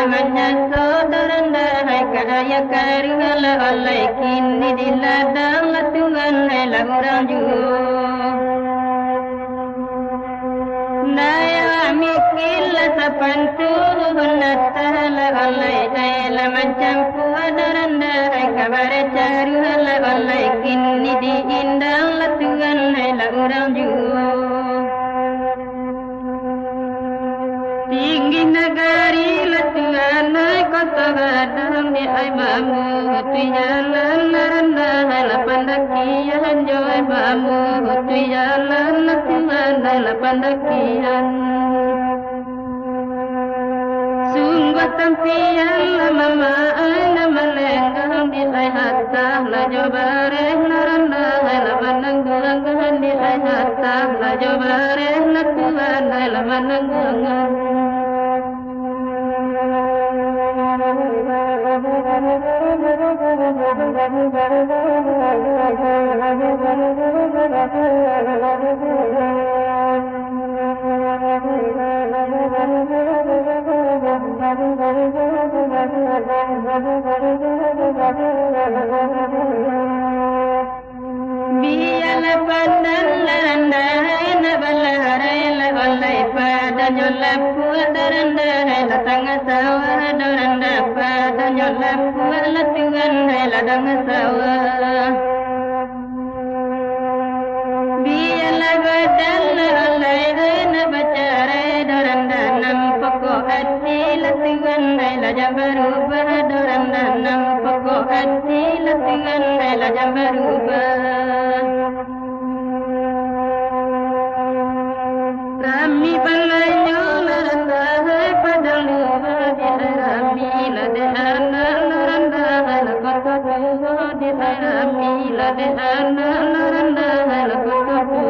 namanya saudaranda hai kaya karigala oleh kini diladang latungan hai laurang jua naya mikil sapantu natala oleh ayla macam puadaranda hai kabar carigala oleh kini diindang latungan hai laurang jua tinggi negari latuan kota gadang di ay mamu tuyalan naranda hala pandakian joy mamu tuyalan latuan hala pandakian sungguh tampian mama ana malenggang di ay hatta la jobare naranda hala pananggang di ay hatta la jobare latuan hala pananggang biala pandan laranda na balharai la olai pada nyola puadaranda la tanga sawa daranda pada nyola puala tuan la danga sawa biala badan la olai na bacara daranda nam poko hati la tuan la jambaru daranda nam poko hati la tuan la jambaru Rami balanyo naranda hai padalu di rami la de ana naranda la kota tu di rami la de ana naranda la kota tu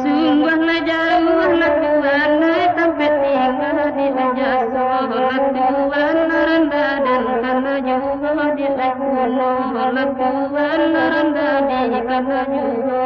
sungguh na jauh na tuan sampai tinggal di jaso la tuan naranda dan kana juga di akuno la tuan naranda di kana juga